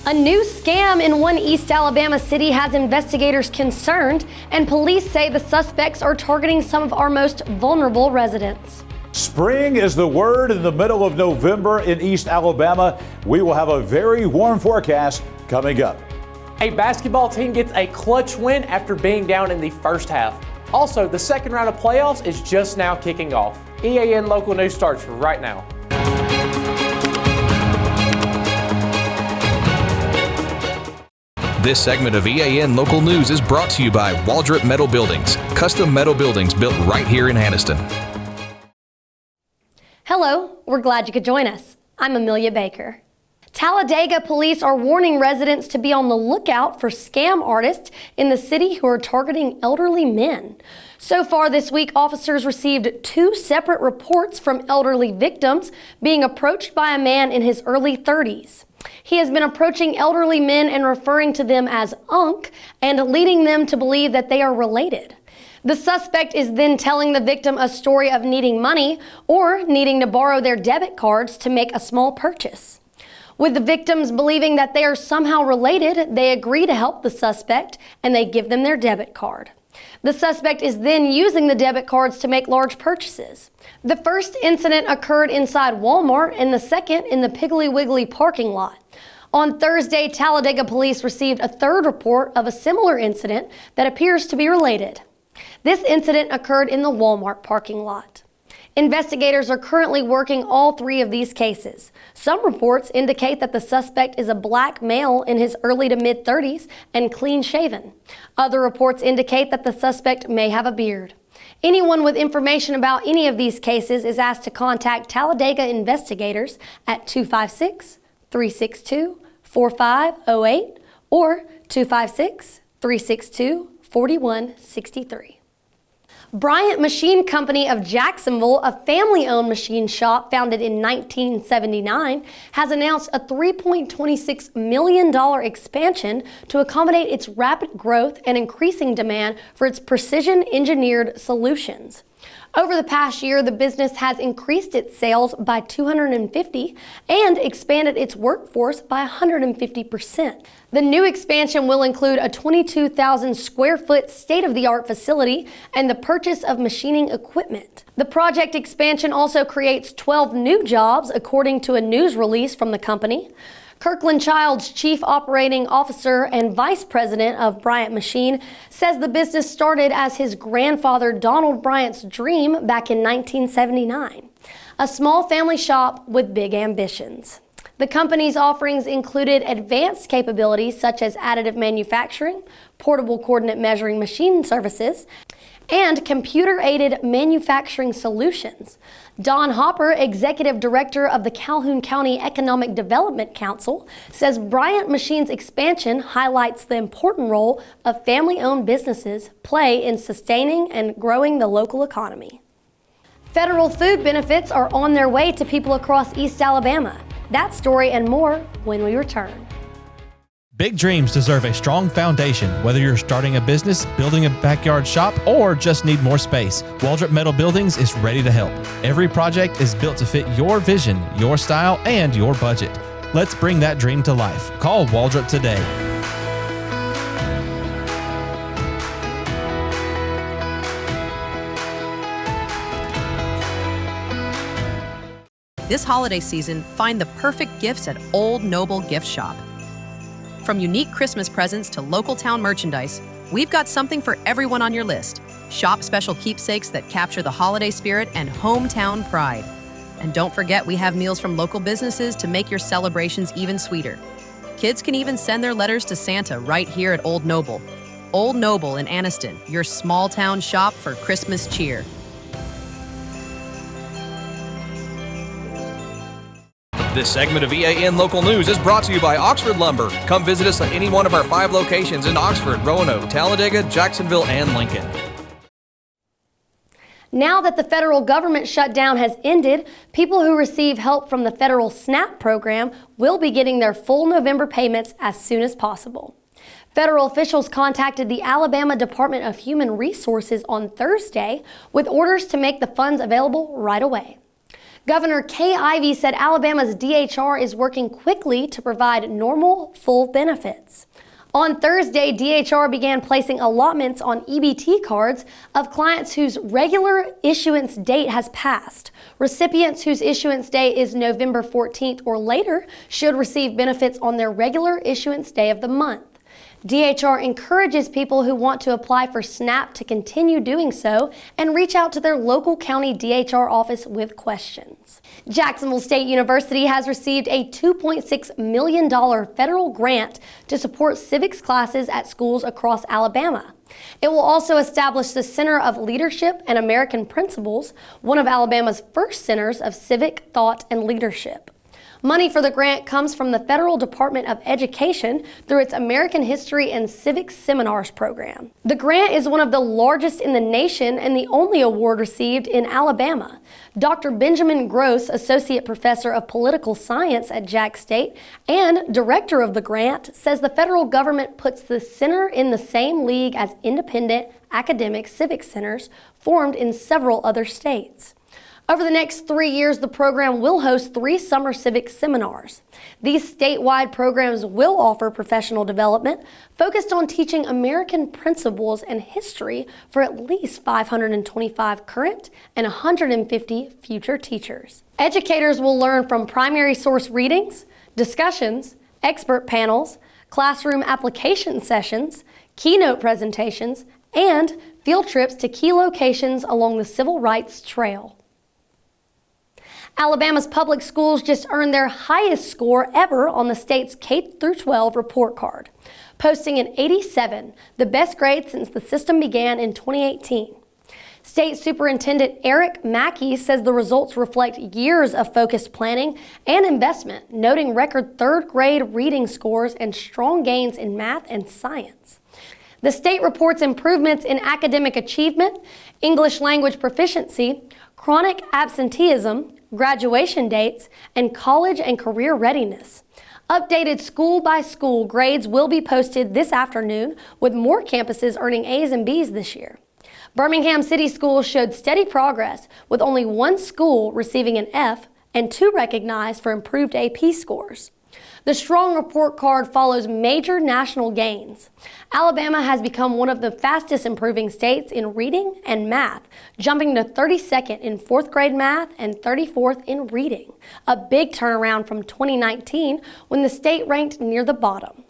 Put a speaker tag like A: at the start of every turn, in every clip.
A: A new scam in one East Alabama city has investigators concerned, and police say the suspects are targeting some of our most vulnerable residents.
B: Spring is the word in the middle of November in East Alabama. We will have a very warm forecast coming up.
C: A basketball team gets a clutch win after being down in the first half. Also, the second round of playoffs is just now kicking off. EAN Local News starts right now.
D: This segment of EAN Local News is brought to you by Waldrop Metal Buildings, custom metal buildings built right here in Anniston.
A: Hello, we're glad you could join us. I'm Amelia Baker. Talladega police are warning residents to be on the lookout for scam artists in the city who are targeting elderly men. So far this week, officers received 2 separate reports from elderly victims being approached by a man in his early 30s. He has been approaching elderly men and referring to them as Unc and leading them to believe that they are related. The suspect is then telling the victim a story of needing money or needing to borrow their debit cards to make a small purchase. With the victims believing that they are somehow related, they agree to help the suspect and they give them their debit card. The suspect is then using the debit cards to make large purchases. The first incident occurred inside Walmart and the second in the Piggly Wiggly parking lot. On Thursday, Talladega police received a third report of a similar incident that appears to be related. This incident occurred in the Walmart parking lot. Investigators are currently working all 3 of these cases. Some reports indicate that the suspect is a black male in his early to mid-30s and clean-shaven. Other reports indicate that the suspect may have a beard. Anyone with information about any of these cases is asked to contact Talladega investigators at 256-362-4508 or 256-362-4163. Bryant Machine Company of Jacksonville, a family-owned machine shop founded in 1979, has announced a $3.26 million expansion to accommodate its rapid growth and increasing demand for its precision-engineered solutions. Over the past year, the business has increased its sales by 250 and expanded its workforce by 150%. The new expansion will include a 22,000 square foot state-of-the-art facility and the purchase of machining equipment. The project expansion also creates 12 new jobs, according to a news release from the company. Kirkland Childs, Chief Operating Officer and Vice President of Bryant Machine, says the business started as his grandfather Donald Bryant's dream back in 1979. A small family shop with big ambitions. The company's offerings included advanced capabilities such as additive manufacturing, portable coordinate measuring machine services, and computer-aided manufacturing solutions. Don Hopper, Executive Director of the Calhoun County Economic Development Council, says Bryant Machine's expansion highlights the important role of family-owned businesses play in sustaining and growing the local economy. Federal food benefits are on their way to people across East Alabama. That story and more when we return.
E: Big dreams deserve a strong foundation. Whether you're starting a business, building a backyard shop, or just need more space, Waldrop Metal Buildings is ready to help. Every project is built to fit your vision, your style, and your budget. Let's bring that dream to life. Call Waldrop today.
F: This holiday season, find the perfect gifts at Old Noble Gift Shop. From unique Christmas presents to local town merchandise, we've got something for everyone on your list. Shop special keepsakes that capture the holiday spirit and hometown pride. And don't forget, we have meals from local businesses to make your celebrations even sweeter. Kids can even send their letters to Santa right here at Old Noble. Old Noble in Anniston, your small town shop for Christmas cheer.
D: This segment of EAN Local News is brought to you by Oxford Lumber. Come visit us at any one of our 5 locations in Oxford, Roanoke, Talladega, Jacksonville, and Lincoln.
A: Now that the federal government shutdown has ended, people who receive help from the federal SNAP program will be getting their full November payments as soon as possible. Federal officials contacted the Alabama Department of Human Resources on Thursday with orders to make the funds available right away. Governor Kay Ivey said Alabama's DHR is working quickly to provide normal, full benefits. On Thursday, DHR began placing allotments on EBT cards of clients whose regular issuance date has passed. Recipients whose issuance date is November 14th or later should receive benefits on their regular issuance day of the month. DHR encourages people who want to apply for SNAP to continue doing so and reach out to their local county DHR office with questions. Jacksonville State University has received a $2.6 million federal grant to support civics classes at schools across Alabama. It will also establish the Center of Leadership and American Principles, one of Alabama's first centers of civic thought and leadership. Money for the grant comes from the Federal Department of Education through its American History and Civics Seminars program. The grant is one of the largest in the nation and the only award received in Alabama. Dr. Benjamin Gross, Associate Professor of Political Science at Jack State and Director of the grant, says the federal government puts the center in the same league as independent academic civic centers formed in several other states. Over the next 3 years, the program will host 3 summer civic seminars. These statewide programs will offer professional development focused on teaching American principles and history for at least 525 current and 150 future teachers. Educators will learn from primary source readings, discussions, expert panels, classroom application sessions, keynote presentations, and field trips to key locations along the Civil Rights Trail. Alabama's public schools just earned their highest score ever on the state's K-12 report card, posting an 87, the best grade since the system began in 2018. State Superintendent Eric Mackey says the results reflect years of focused planning and investment, noting record third-grade reading scores and strong gains in math and science. The state reports improvements in academic achievement, English language proficiency, chronic absenteeism, graduation dates, and college and career readiness. Updated school-by-school grades will be posted this afternoon, with more campuses earning A's and B's this year. Birmingham City Schools showed steady progress, with only 1 school receiving an F and 2 recognized for improved AP scores. The strong report card follows major national gains. Alabama has become one of the fastest improving states in reading and math, jumping to 32nd in 4th grade math and 34th in reading, a big turnaround from 2019 when the state ranked near the bottom.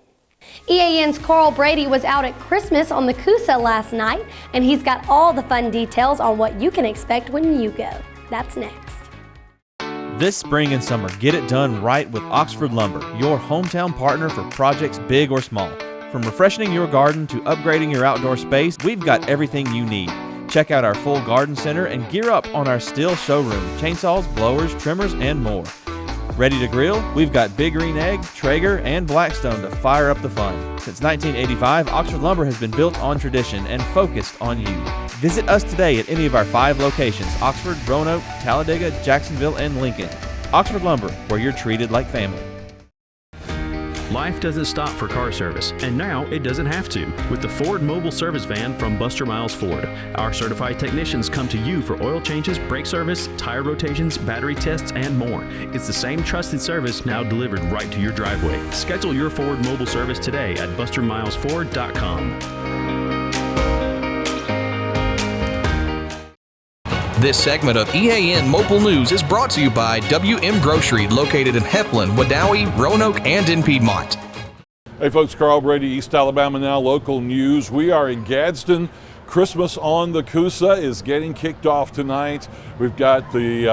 A: EAN's Carl Brady was out at Christmas on the Coosa last night, and he's got all the fun details on what you can expect when you go. That's next.
E: This spring and summer, get it done right with Oxford Lumber, your hometown partner for projects big or small. From refreshing your garden to upgrading your outdoor space, we've got everything you need. Check out our full garden center and gear up on our Stihl showroom, chainsaws, blowers, trimmers, and more. Ready to grill? We've got Big Green Egg, Traeger, and Blackstone to fire up the fun. Since 1985, Oxford Lumber has been built on tradition and focused on you. Visit us today at any of our 5 locations: Oxford, Roanoke, Talladega, Jacksonville, and Lincoln. Oxford Lumber, where you're treated like family.
G: Life doesn't stop for car service, and now it doesn't have to. With the Ford Mobile Service Van from Buster Miles Ford, our certified technicians come to you for oil changes, brake service, tire rotations, battery tests, and more. It's the same trusted service now delivered right to your driveway. Schedule your Ford Mobile service today at bustermilesford.com.
D: This segment of EAN Mobile News is brought to you by WM Grocery, located in Heflin, Wadowee, Roanoke, and in Piedmont.
H: Hey folks, Carl Brady, East Alabama Now, local news. We are in Gadsden. Christmas on the Coosa is getting kicked off tonight. We've got the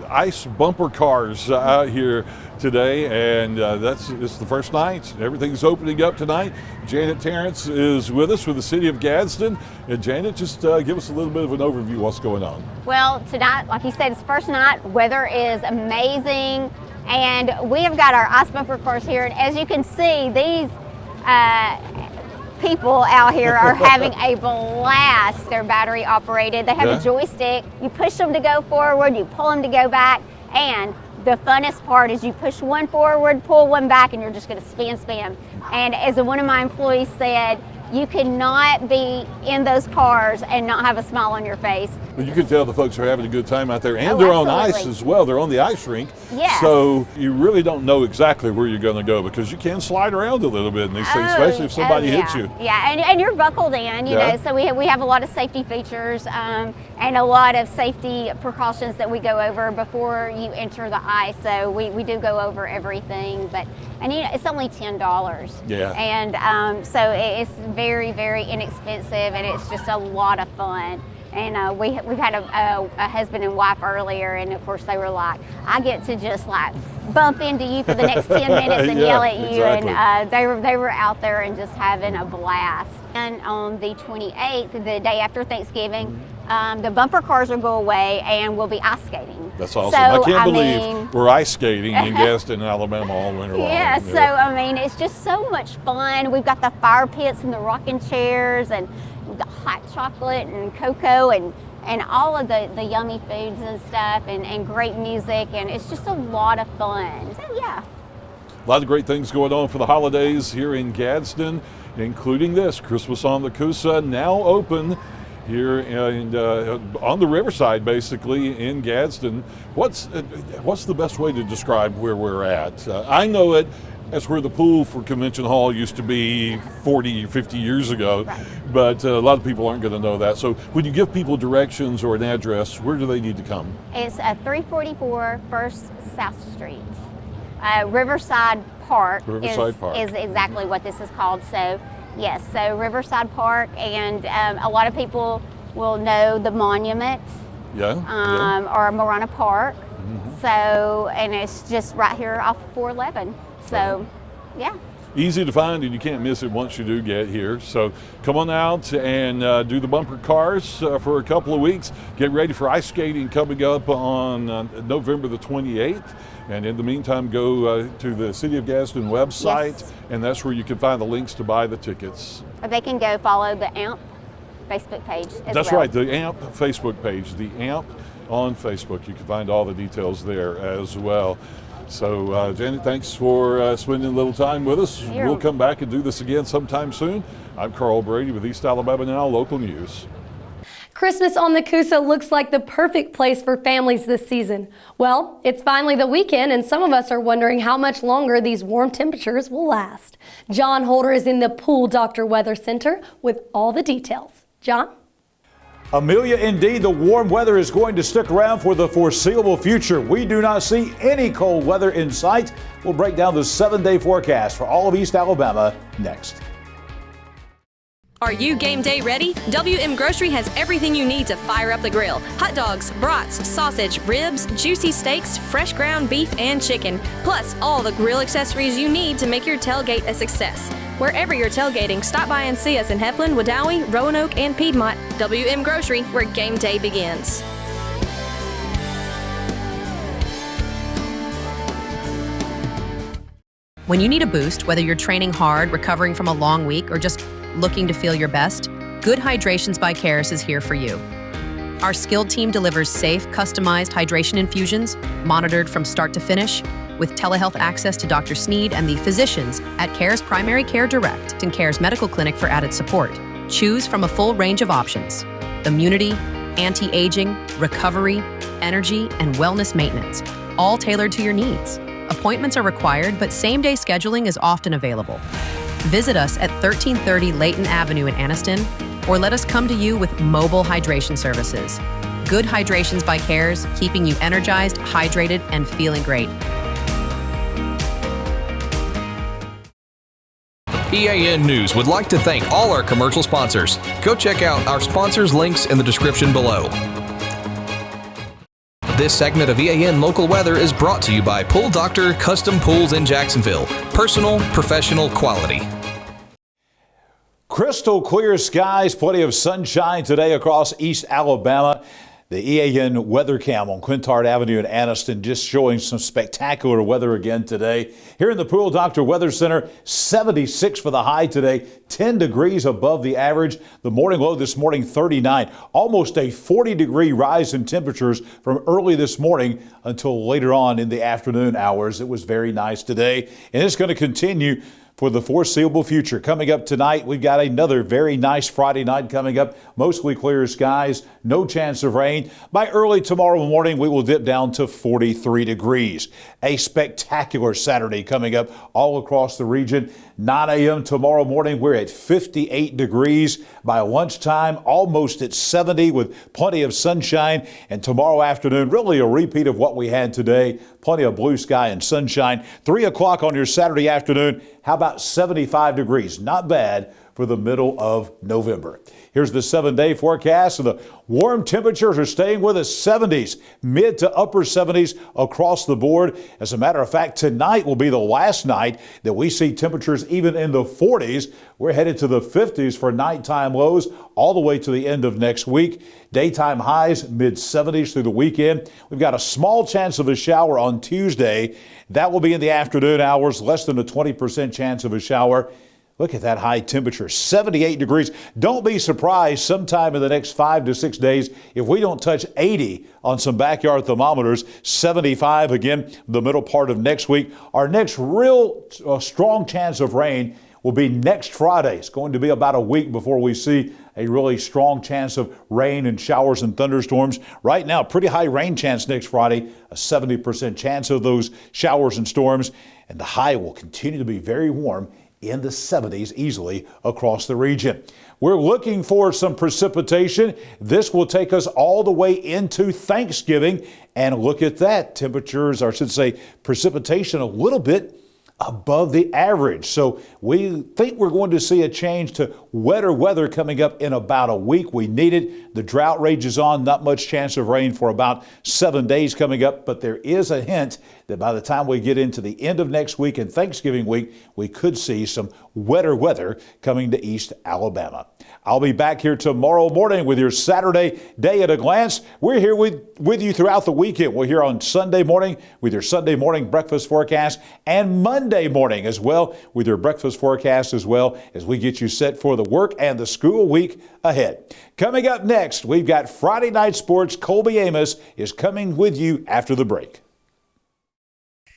H: ice bumper cars out here today, and it's the first night. Everything's opening up tonight. Janet Terrence is with us with the city of Gadsden. And Janet, just give us a little bit of an overview of what's going on.
I: Well, tonight, like you said, it's first night. Weather is amazing, and we have got our ice bumper cars here. And as you can see, these people out here are having a blast. They're battery operated. They have a joystick. You push them to go forward, you pull them to go back, and the funnest part is you push one forward, pull one back, and you're just going to spin. And as one of my employees said, You cannot be in those cars and not have a smile on your face.
H: Well, you can tell the folks are having a good time out there, and
I: Oh,
H: they're on ice
I: absolutely.
H: as well. They're on the ice rink.
I: Yes.
H: So you really don't know exactly where you're going to go, because you can slide around a little bit in these things, especially if somebody hits you.
I: Yeah, and you're buckled in, you know, so we have a lot of safety features and a lot of safety precautions that we go over before you enter the ice. So we do go over everything, and you know, it's only $10.
H: Yeah.
I: And so it's very, very inexpensive, and it's just a lot of fun. And we've had a husband and wife earlier, and of course they were like, I get to just like bump into you for the next 10 minutes and yell at you.
H: Exactly.
I: And they were out there and just having a blast. And on the 28th, the day after Thanksgiving, the bumper cars will go away and we'll be ice skating.
H: That's awesome.
I: So,
H: I can't believe
I: mean,
H: we're ice skating in Gadsden, Alabama all winter long.
I: yeah, so I mean, it's just so much fun. We've got the fire pits and the rocking chairs, and we've got hot chocolate and cocoa and all of the yummy foods and stuff, and great music, and it's just a lot of fun. So yeah.
H: A lot of great things going on for the holidays here in Gadsden, including this, Christmas on the Coosa, now open here on the riverside, basically, in Gadsden. What's the best way to describe where we're at? I know it as where the pool for Convention Hall used to be 40, 50 years ago,
I: Right.
H: but a lot of people aren't going to know that. So when you give people directions or an address, where do they need to come?
I: It's 344 First South Street. Riverside Park,
H: Riverside Park.
I: is exactly what this is called. So yes, so Riverside Park, and a lot of people will know the monument or Marana Park. So, and it's just right here off 411. So yeah.
H: Easy to find, and you can't miss it once you do get here. So come on out and do the bumper cars for a couple of weeks. Get ready for ice skating coming up on November the 28th. And in the meantime, go to the City of Gadsden website, and that's where you can find the links to buy the tickets.
I: Or they can go follow the AMP Facebook page as
H: That's
I: well.
H: right, the AMP Facebook page, the AMP on Facebook. You can find all the details there as well. So, Janet, thanks for spending a little time with us. We'll come back and do this again sometime soon. I'm Carl Brady with East Alabama Now Local News.
A: Christmas on the Coosa looks like the perfect place for families this season. Well, it's finally the weekend, and some of us are wondering how much longer these warm temperatures will last. John Holder is in the Pool Doctor Weather Center with all the details. John?
B: Amelia, indeed, the warm weather is going to stick around for the foreseeable future. We do not see any cold weather in sight. We'll break down the 7-day forecast for all of East Alabama next.
J: Are you game day ready? WM Grocery has everything you need to fire up the grill. Hot dogs, brats, sausage, ribs, juicy steaks, fresh ground beef, and chicken. Plus, all the grill accessories you need to make your tailgate a success. Wherever you're tailgating, stop by and see us in Heflin, Wadowee, Roanoke, and Piedmont. WM Grocery, where game day begins.
F: When you need a boost, whether you're training hard, recovering from a long week, or just looking to feel your best, Good Hydrations by Caris is here for you. Our skilled team delivers safe, customized hydration infusions, monitored from start to finish, with telehealth access to Dr. Sneed and the physicians at Caris Primary Care Direct and Caris Medical Clinic for added support. Choose from a full range of options: immunity, anti-aging, recovery, energy, and wellness maintenance, all tailored to your needs. Appointments are required, but same-day scheduling is often available. Visit us at 1330 Layton Avenue in Anniston, or let us come to you with mobile hydration services. Good Hydrations by Cares, keeping you energized, hydrated, and feeling great.
D: EAN News would like to thank all our commercial sponsors. Go check out our sponsors' links in the description below. This segment of EAN Local Weather is brought to you by Pool Doctor Custom Pools in Jacksonville. Personal, professional, quality.
B: Crystal clear skies, plenty of sunshine today across East Alabama. The EAN Weather Cam on Quintard Avenue in Anniston just showing some spectacular weather again today. Here in the Pool Doctor Weather Center, 76 for the high today, 10 degrees above the average. The morning low this morning, 39. Almost a 40-degree rise in temperatures from early this morning until later on in the afternoon hours. It was very nice today, and it's going to continue for the foreseeable future. Coming up tonight, we've got another very nice Friday night coming up. Mostly clear skies, no chance of rain. By early tomorrow morning, we will dip down to 43 degrees. A spectacular Saturday coming up all across the region. 9 a.m. tomorrow morning, we're at 58 degrees. By lunchtime, almost at 70 with plenty of sunshine. And tomorrow afternoon, really a repeat of what we had today. Plenty of blue sky and sunshine. 3 o'clock on your Saturday afternoon, how about 75 degrees? Not bad for the middle of November. Here's the 7-day forecast, and the warm temperatures are staying with us. 70s, mid to upper 70s across the board. As a matter of fact, tonight will be the last night that we see temperatures even in the 40s. We're headed to the 50s for nighttime lows all the way to the end of next week. Daytime highs, mid 70s through the weekend. We've got a small chance of a shower on Tuesday. That will be in the afternoon hours, less than a 20% chance of a shower. Look at that high temperature, 78 degrees. Don't be surprised sometime in the next 5 to 6 days if we don't touch 80 on some backyard thermometers. 75 again the middle part of next week. Our next real strong chance of rain will be next Friday. It's going to be about a week before we see a really strong chance of rain and showers and thunderstorms. Right now, pretty high rain chance next Friday, a 70% chance of those showers and storms, and the high will continue to be very warm in the 70s easily across the region. We're looking for some precipitation. This will take us all the way into Thanksgiving. And look at that. Temperatures, or I should say precipitation, a little bit above the average. So we think we're going to see a change to wetter weather coming up in about a week. We need it. The drought rages on. Not much chance of rain for about 7 days coming up, but there is a hint that by the time we get into the end of next week and Thanksgiving week, we could see some wetter weather coming to East Alabama. I'll be back here tomorrow morning with your Saturday Day at a Glance. We're here with you throughout the weekend. We're here on Sunday morning with your Sunday morning breakfast forecast, and Monday morning as well with your breakfast forecast, as well as we get you set for the work and the school week ahead. Coming up next, we've got Friday Night Sports. Colby Amos is coming with you after the break.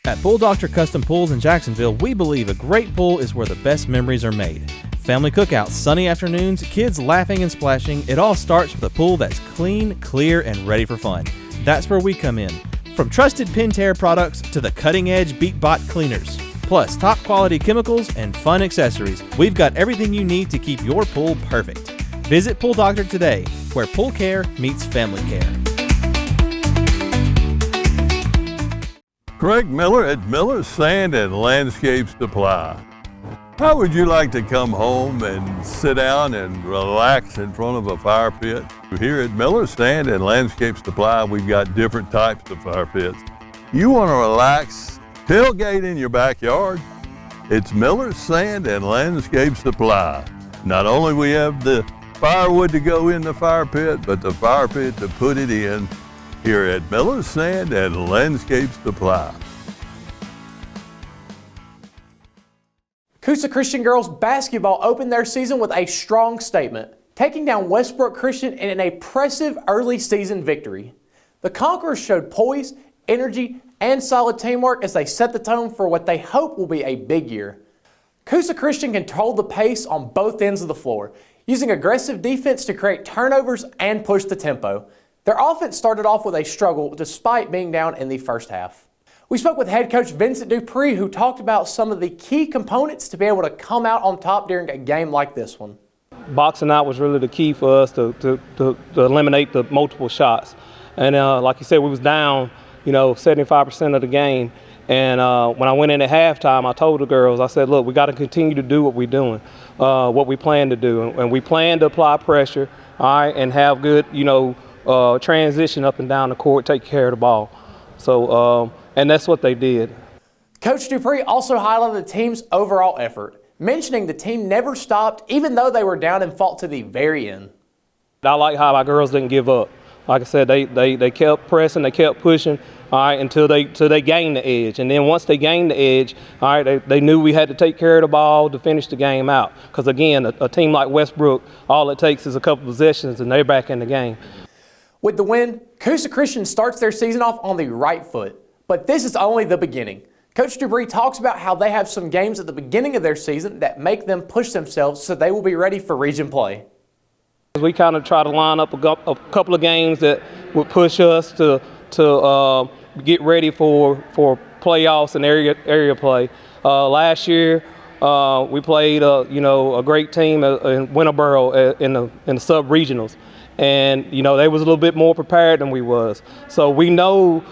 E: At Pool Doctor Custom Pools in Jacksonville, we believe a great pool is where the best memories are made. Family cookouts, sunny afternoons, kids laughing and splashing, it all starts with a pool that's clean, clear, and ready for fun. That's where we come in. From trusted Pentair products to the cutting-edge BeatBot cleaners, plus top quality chemicals and fun accessories, we've got everything you need to keep your pool perfect. Visit Pool Doctor today, where pool care meets family care.
K: Greg Miller at Miller's Sand and Landscape Supply. How would you like to come home and sit down and relax in front of a fire pit? Here at Miller's Sand and Landscape Supply, we've got different types of fire pits. You want to relax, tailgate in your backyard? It's Miller's Sand and Landscape Supply. Not only we have the firewood to go in the fire pit, but the fire pit to put it in here at Miller's Sand and Landscape Supply.
C: Coosa Christian girls basketball opened their season with a strong statement, taking down Westbrook Christian in an impressive early season victory. The Conquerors showed poise, energy, and solid teamwork as they set the tone for what they hope will be a big year. Coosa Christian controlled the pace on both ends of the floor, using aggressive defense to create turnovers and push the tempo. Their offense started off with a struggle despite being down in the first half. We spoke with head coach Vincent Dupree, who talked about some of the key components to be able to come out on top during a game like this one.
L: Boxing out was really the key for us to eliminate the multiple shots. And like you said, we was down, 75% of the game. And when I went in at halftime, I told the girls, I said, look, we got to continue to do what we're doing, what we plan to do. And we plan to apply pressure, all right, and have good, transition up and down the court, take care of the ball. So, and that's what they did.
C: Coach Dupree also highlighted the team's overall effort, mentioning the team never stopped even though they were down and fought to the very end.
L: I like how our girls didn't give up. Like I said, they kept pressing, they kept pushing, all right, until they gained the edge. And then once they gained the edge, all right, they knew we had to take care of the ball to finish the game out. Because again, a team like Westbrook, all it takes is a couple possessions and they're back in the game.
C: With the win, Coosa Christian starts their season off on the right foot. But this is only the beginning. Coach Dupree talks about how they have some games at the beginning of their season that make them push themselves so they will be ready for region play.
L: We kind of try to line up a couple of games that would push us to get ready for playoffs and area play. Last year we played a great team in Winterboro in the sub-regionals, and they was a little bit more prepared than we was. So we know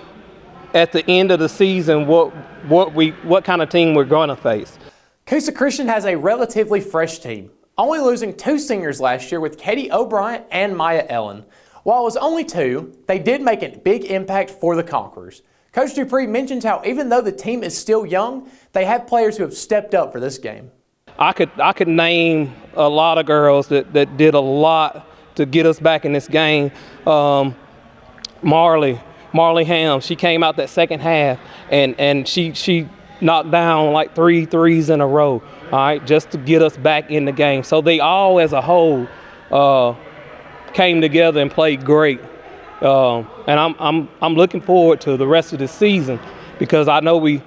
L: at the end of the season what kind of team we're going to face.
C: Coosa Christian has a relatively fresh team, only losing 2 seniors last year with Katie O'Brien and Maya Ellen. While it was only 2, they did make a big impact for the Conquerors. Coach Dupree mentions how even though the team is still young, they have players who have stepped up for this game.
L: I could name a lot of girls that did a lot to get us back in this game. Marley Ham, she came out that second half and she knocked down like 3 threes in a row, all right, just to get us back in the game. So they all as a whole came together and played great. And I'm looking forward to the rest of the season because I know we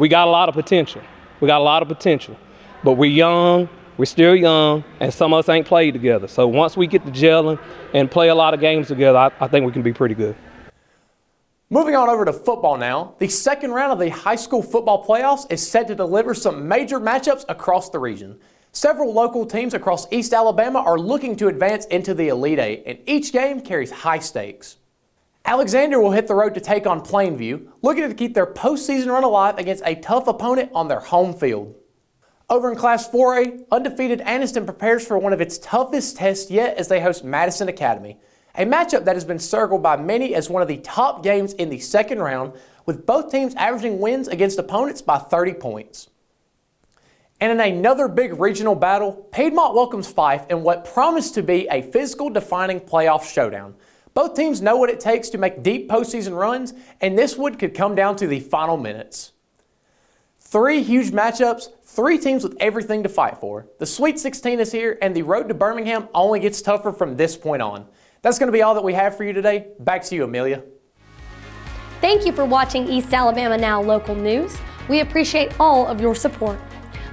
L: got a lot of potential. We got a lot of potential, but we're young. We're still young, and some of us ain't played together. So once we get to gelling and play a lot of games together, I think we can be pretty good.
C: Moving on over to football now, the second round of the high school football playoffs is set to deliver some major matchups across the region. Several local teams across East Alabama are looking to advance into the Elite Eight, and each game carries high stakes. Alexander will hit the road to take on Plainview, looking to keep their postseason run alive against a tough opponent on their home field. Over in Class 4A, undefeated Anniston prepares for one of its toughest tests yet as they host Madison Academy, a matchup that has been circled by many as one of the top games in the second round, with both teams averaging wins against opponents by 30 points. And in another big regional battle, Piedmont welcomes Fife in what promised to be a physical defining playoff showdown. Both teams know what it takes to make deep postseason runs, and this one could come down to the final minutes. 3 huge matchups, 3 teams with everything to fight for. The Sweet 16 is here, and the road to Birmingham only gets tougher from this point on. That's going to be all that we have for you today. Back to you, Amelia.
A: Thank you for watching East Alabama Now Local News. We appreciate all of your support.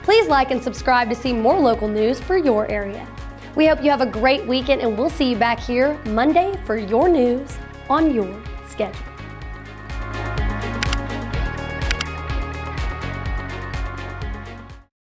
A: Please like and subscribe to see more local news for your area. We hope you have a great weekend, and we'll see you back here Monday for your news on your schedule.